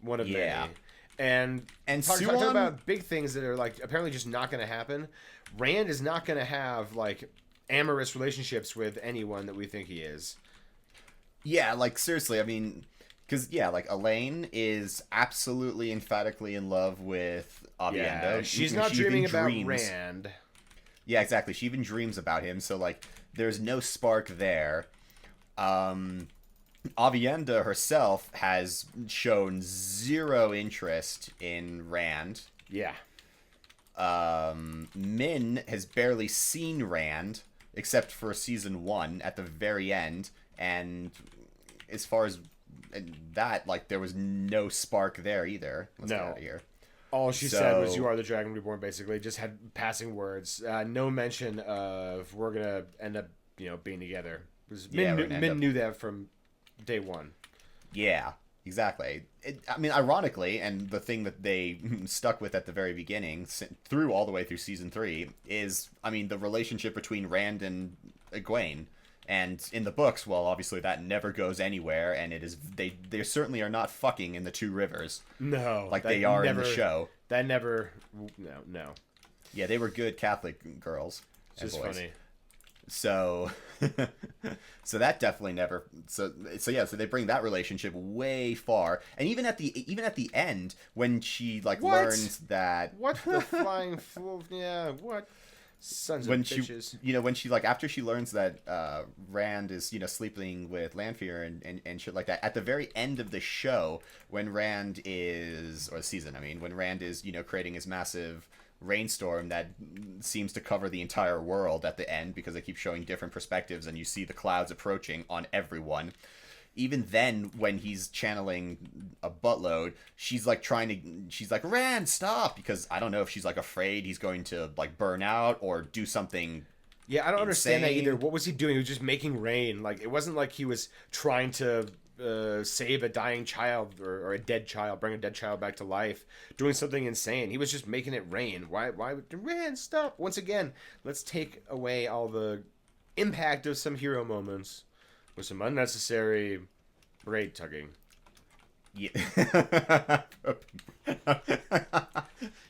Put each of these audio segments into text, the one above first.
One of Yeah. many. And talking Suon, about big things that are like apparently just not going to happen. Rand is not going to have like amorous relationships with anyone that we think he is. yeah, like seriously, I mean, because yeah, like Elaine is absolutely emphatically in love with Yeah, Avienda. she's not She even dreaming about dreams. Rand. Yeah, exactly. She even dreams about him. So like, there's no spark there. Um, Avienda herself has shown zero interest in Rand. Yeah. Min has barely seen Rand except for season 1 at the very end, and as far as that, like there was no spark there either. Let's get out No. of here. All she said was, "You So are the Dragon Reborn." Basically, just had passing words. No mention of we're gonna end up, being together. yeah, we're gonna end Min up knew that from day one. yeah, exactly. I mean, ironically, and the thing that they stuck with at the very beginning, through all the way through season 3, is, I mean, the relationship between Rand and Egwene. And in the books, well, obviously that never goes anywhere, and it is they certainly are not fucking in the Two Rivers No, like that they are never, in the show. That never. No. Yeah, they were good Catholic girls It's and just boys. funny. So, so that definitely never. So yeah. So they bring that relationship way far, and even at the end when she like What? learns that What the flying fool? Yeah, what sons of when bitches? when she like after she learns that Rand is sleeping with Lanfear and shit like that at the very end of the show when Rand is or season I mean when Rand is creating his massive rainstorm that seems to cover the entire world at the end because they keep showing different perspectives and you see the clouds approaching on everyone. Even then, when he's channeling a buttload, she's like Rand, stop, because I don't know if she's like afraid he's going to like burn out or do something Yeah, I don't understand that either. insane. What was he doing? He was just making rain. Like it wasn't like he was trying to save a dying child or a dead child, bring a dead child back to life, doing something insane. He was just making it rain. Why would Rand stop? Once again, let's take away all the impact of some hero moments with some unnecessary braid tugging. Yeah.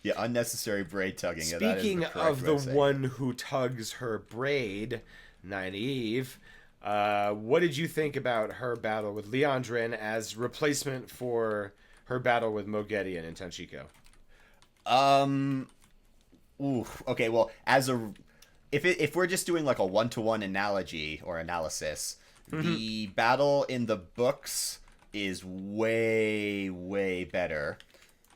Yeah, unnecessary braid tugging. Yeah, that is Speaking correct of way the saying it. one who tugs her braid, Nynaeve, what did you think about her battle with Liandrin as replacement for her battle with Moghedien and Tanchiko? Um. Ooh. Okay. Well, if we're just doing like a 1-to-1 analogy or analysis, the battle in the books is way better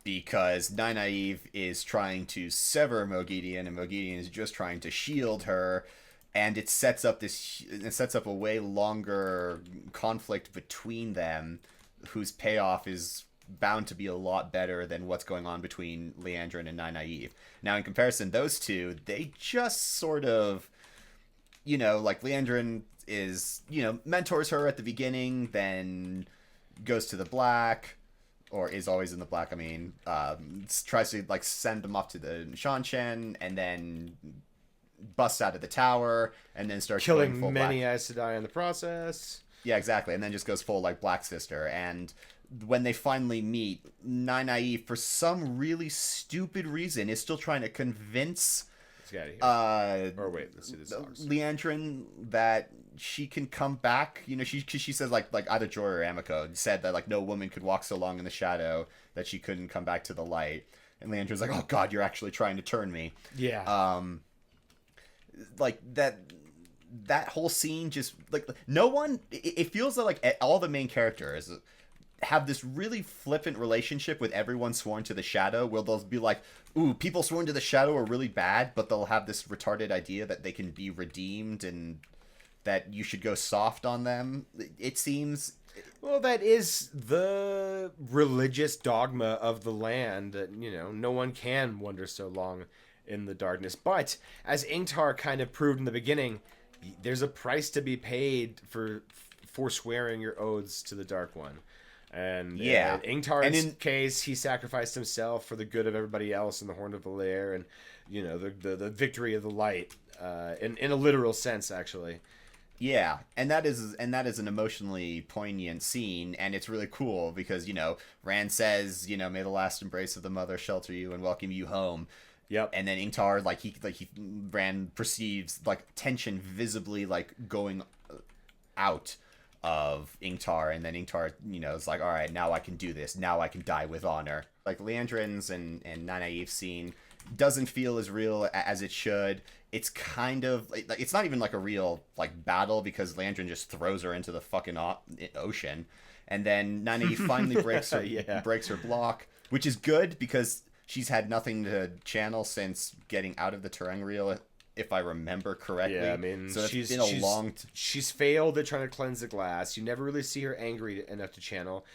because Nynaeve is trying to sever Moghedien and Moghedien is just trying to shield her, and it sets up a way longer conflict between them, whose payoff is bound to be a lot better than what's going on between Liandrin and Nynaeve. Now, in comparison, those two, they just sort of, like Liandrin is, mentors her at the beginning, then goes to the black, or is always in the black, I mean, tries to, like, send them off to the Shanshan, and then busts out of the tower, and then starts going full Killing many black. Aes Sedai in the process. Yeah, exactly, and then just goes full, like, Black Sister, and when they finally meet, Nynaeve, for some really stupid reason, is still trying to convince Let's get out of here. Or wait, let's see the songs. Liandrin that she can come back. She says like either Joy or Amiko said that like no woman could walk so long in the shadow that she couldn't come back to the light. And Liandrin's like, oh God, you're actually trying to turn me. Yeah. Like that whole scene just like no one. It feels like all the main characters have this really flippant relationship with everyone sworn to the shadow where they'll be like, ooh, people sworn to the shadow are really bad, but they'll have this retarded idea that they can be redeemed and that you should go soft on them. It seems. Well, that is the religious dogma of the land that, no one can wander so long in the darkness. But as Ingtar kind of proved in the beginning, there's a price to be paid for forswearing your oaths to the Dark One. And yeah, in Ingtar's case, he sacrificed himself for the good of everybody else in the Horn of Valair and, the victory of the light, in a literal sense, actually. Yeah, and that is an emotionally poignant scene, and it's really cool because Rand says, may the last embrace of the mother shelter you and welcome you home. Yep. And then Ingtar, Rand perceives like tension visibly like going out of Ingtar, and then Ingtar, is like, all right, now I can do this. Now I can die with honor. Like Liandrin's and Nynaeve scene doesn't feel as real as it should. It's kind of like it's not even like a real like battle because Liandrin just throws her into the fucking ocean, and then Nynaeve finally breaks her block, which is good because she's had nothing to channel since getting out of the Terengrial, if I remember correctly. Yeah, I mean, so it's been a long. She's failed at trying to cleanse the glass. You never really see her angry enough to channel.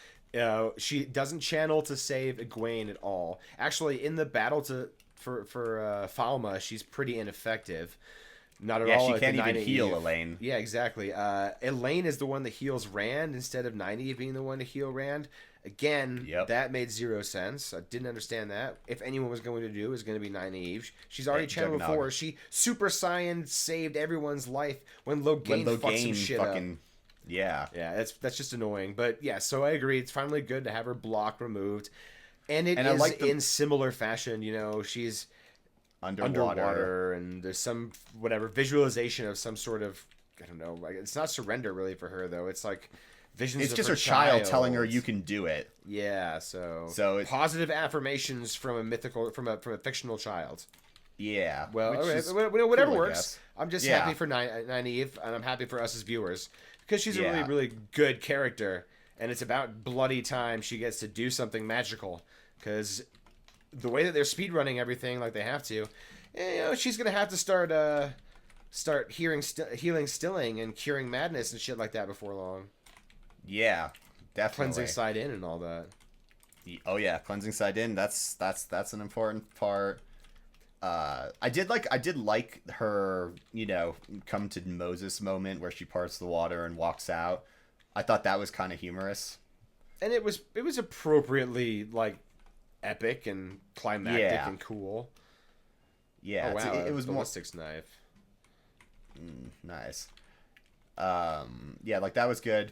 She doesn't channel to save Egwene at all. Actually, in the battle for Falma, she's pretty ineffective. Not at all. Yeah, she like can't even Nynaeve. heal Elaine. Yeah, exactly. Elaine is the one that heals Rand instead of Nynaeve being the one to heal Rand. Again, that made zero sense. I didn't understand that. If anyone was going to do, it was going to be Nynaeve. She's already channeled before. She Super Saiyan saved everyone's life when Logain fucked some shit up. Yeah. Yeah, that's just annoying. But yeah, so I agree. It's finally good to have her block removed. And it is in similar fashion, she's underwater and there's some visualization of some sort of, I don't know, like it's not surrender really for her though. It's like visions it's of just her child telling her you can do it. Yeah, so it's positive affirmations from a fictional child. Yeah. Well, whatever works. I'm just happy for Nynaeve, and I'm happy for us as viewers because she's a really, really good character, and it's about bloody time she gets to do something magical. Because the way that they're speedrunning everything like they have to, she's gonna have to start healing stilling and curing madness and shit like that before long. Yeah, definitely. Cleansing side in and all that. Oh yeah, cleansing side in. That's an important part. I did like her, come to Moses moment where she parts the water and walks out. I thought that was kind of humorous. And it was appropriately like epic and climactic and cool. Yeah, oh, wow, it was more ballistics knife. Nice. Yeah, like that was good.